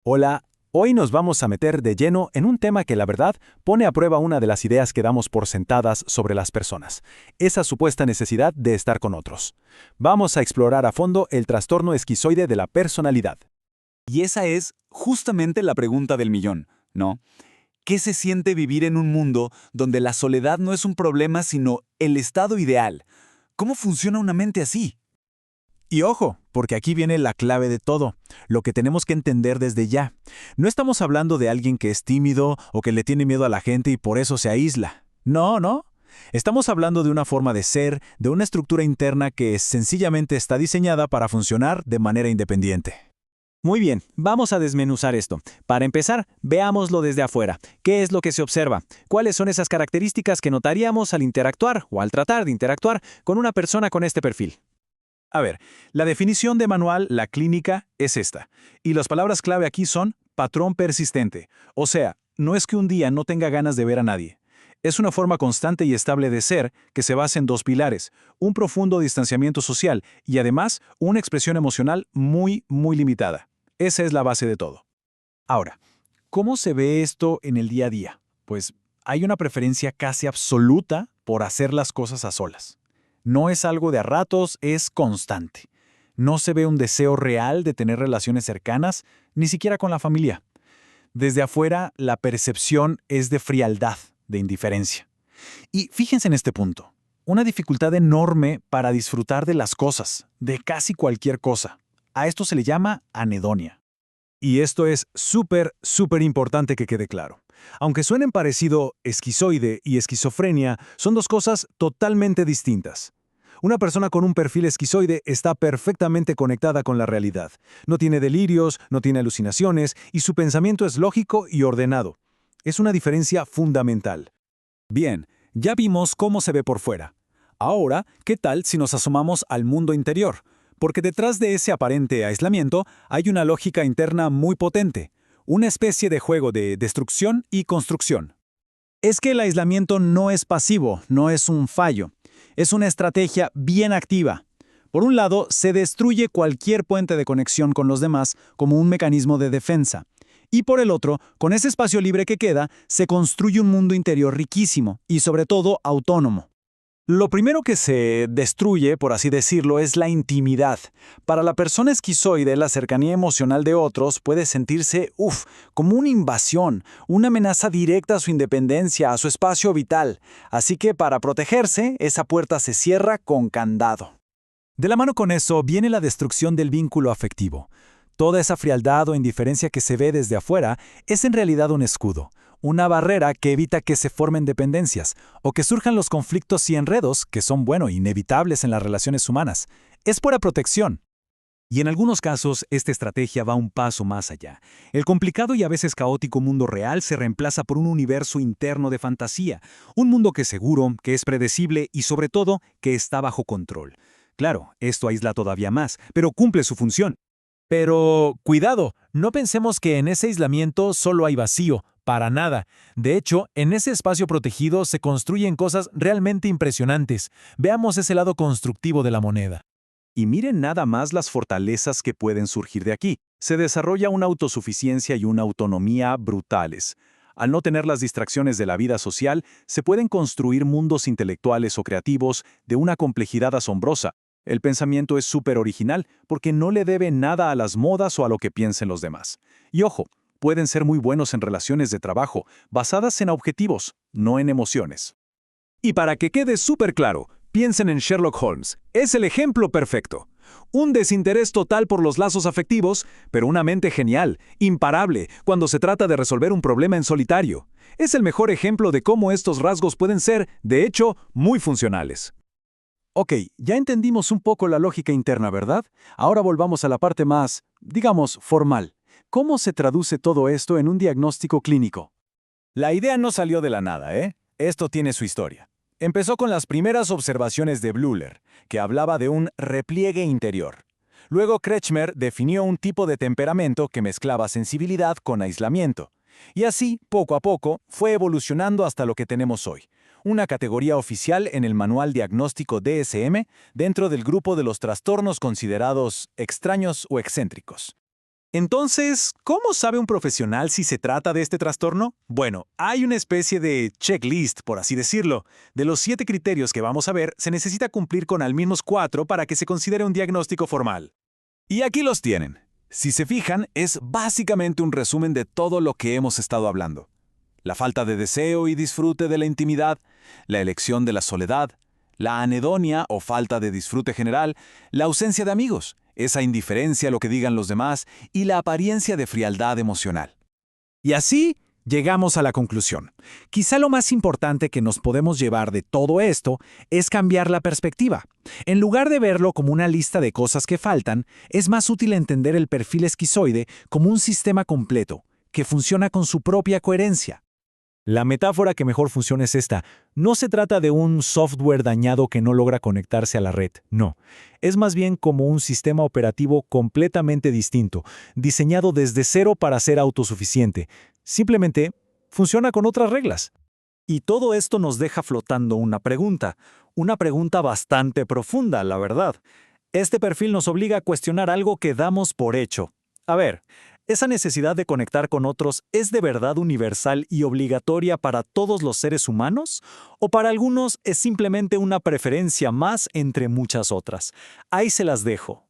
Hola, hoy nos vamos a meter de lleno en un tema que la verdad pone a prueba una de las ideas que damos por sentadas sobre las personas, esa supuesta necesidad de estar con otros. Vamos a explorar a fondo el trastorno esquizoide de la personalidad. Y esa es justamente la pregunta del millón, ¿no? ¿Qué se siente vivir en un mundo donde la soledad no es un problema sino el estado ideal? ¿Cómo funciona una mente así? Y ojo, porque aquí viene la clave de todo, lo que tenemos que entender desde ya. No estamos hablando de alguien que es tímido o que le tiene miedo a la gente y por eso se aísla. No, no. Estamos hablando de una forma de ser, de una estructura interna que sencillamente está diseñada para funcionar de manera independiente. Muy bien, vamos a desmenuzar esto. Para empezar, veámoslo desde afuera. ¿Qué es lo que se observa? ¿Cuáles son esas características que notaríamos al interactuar o al tratar de interactuar con una persona con este perfil? A ver, la definición de manual, la clínica, es esta. Y las palabras clave aquí son patrón persistente. O sea, no es que un día no tenga ganas de ver a nadie. Es una forma constante y estable de ser que se basa en dos pilares, un profundo distanciamiento social y además una expresión emocional muy limitada. Esa es la base de todo. Ahora, ¿cómo se ve esto en el día a día? Pues hay una preferencia casi absoluta por hacer las cosas a solas. No es algo de a ratos, es constante. No se ve un deseo real de tener relaciones cercanas, ni siquiera con la familia. Desde afuera, la percepción es de frialdad, de indiferencia. Y fíjense en este punto. Una dificultad enorme para disfrutar de las cosas, de casi cualquier cosa. A esto se le llama anedonia. Y esto es súper importante que quede claro. Aunque suenen parecido, esquizoide y esquizofrenia son dos cosas totalmente distintas. Una persona con un perfil esquizoide está perfectamente conectada con la realidad. No tiene delirios, no tiene alucinaciones y su pensamiento es lógico y ordenado. Es una diferencia fundamental. Bien, ya vimos cómo se ve por fuera. Ahora, ¿qué tal si nos asomamos al mundo interior? Porque detrás de ese aparente aislamiento hay una lógica interna muy potente, una especie de juego de destrucción y construcción. Es que el aislamiento no es pasivo, no es un fallo, es una estrategia bien activa. Por un lado, se destruye cualquier puente de conexión con los demás como un mecanismo de defensa. Y por el otro, con ese espacio libre que queda, se construye un mundo interior riquísimo y sobre todo autónomo. Lo primero que se destruye, por así decirlo, es la intimidad. Para la persona esquizoide, la cercanía emocional de otros puede sentirse, como una invasión, una amenaza directa a su independencia, a su espacio vital. Así que para protegerse, esa puerta se cierra con candado. De la mano con eso viene la destrucción del vínculo afectivo. Toda esa frialdad o indiferencia que se ve desde afuera es en realidad un escudo, una barrera que evita que se formen dependencias o que surjan los conflictos y enredos que son, inevitables en las relaciones humanas. Es pura protección. Y en algunos casos, esta estrategia va un paso más allá. El complicado y a veces caótico mundo real se reemplaza por un universo interno de fantasía, un mundo que es seguro, que es predecible y sobre todo, que está bajo control. Claro, esto aísla todavía más, pero cumple su función. Pero, cuidado, no pensemos que en ese aislamiento solo hay vacío, para nada. De hecho, en ese espacio protegido se construyen cosas realmente impresionantes. Veamos ese lado constructivo de la moneda. Y miren nada más las fortalezas que pueden surgir de aquí. Se desarrolla una autosuficiencia y una autonomía brutales. Al no tener las distracciones de la vida social, se pueden construir mundos intelectuales o creativos de una complejidad asombrosa. El pensamiento es súper original porque no le debe nada a las modas o a lo que piensen los demás. Y ojo, pueden ser muy buenos en relaciones de trabajo, basadas en objetivos, no en emociones. Y para que quede súper claro, piensen en Sherlock Holmes. Es el ejemplo perfecto. Un desinterés total por los lazos afectivos, pero una mente genial, imparable, cuando se trata de resolver un problema en solitario. Es el mejor ejemplo de cómo estos rasgos pueden ser, de hecho, muy funcionales. Ok, ya entendimos un poco la lógica interna, ¿verdad? Ahora volvamos a la parte más, digamos, formal. ¿Cómo se traduce todo esto en un diagnóstico clínico? La idea no salió de la nada, ¿eh? Esto tiene su historia. Empezó con las primeras observaciones de Bleuler, que hablaba de un repliegue interior. Luego Kretschmer definió un tipo de temperamento que mezclaba sensibilidad con aislamiento. Y así, poco a poco, fue evolucionando hasta lo que tenemos hoy, una categoría oficial en el Manual Diagnóstico DSM dentro del grupo de los trastornos considerados extraños o excéntricos. Entonces, ¿cómo sabe un profesional si se trata de este trastorno? Bueno, hay una especie de checklist, por así decirlo. De los 7 criterios que vamos a ver, se necesita cumplir con al menos 4 para que se considere un diagnóstico formal. Y aquí los tienen. Si se fijan, es básicamente un resumen de todo lo que hemos estado hablando. La falta de deseo y disfrute de la intimidad, la elección de la soledad, la anedonia o falta de disfrute general, la ausencia de amigos, esa indiferencia a lo que digan los demás y la apariencia de frialdad emocional. Y así llegamos a la conclusión. Quizá lo más importante que nos podemos llevar de todo esto es cambiar la perspectiva. En lugar de verlo como una lista de cosas que faltan, es más útil entender el perfil esquizoide como un sistema completo, que funciona con su propia coherencia. La metáfora que mejor funciona es esta. No se trata de un software dañado que no logra conectarse a la red, no. Es más bien como un sistema operativo completamente distinto, diseñado desde cero para ser autosuficiente. Simplemente funciona con otras reglas. Y todo esto nos deja flotando una pregunta bastante profunda, la verdad. Este perfil nos obliga a cuestionar algo que damos por hecho. A ver, ¿esa necesidad de conectar con otros es de verdad universal y obligatoria para todos los seres humanos? ¿O para algunos es simplemente una preferencia más entre muchas otras? Ahí se las dejo.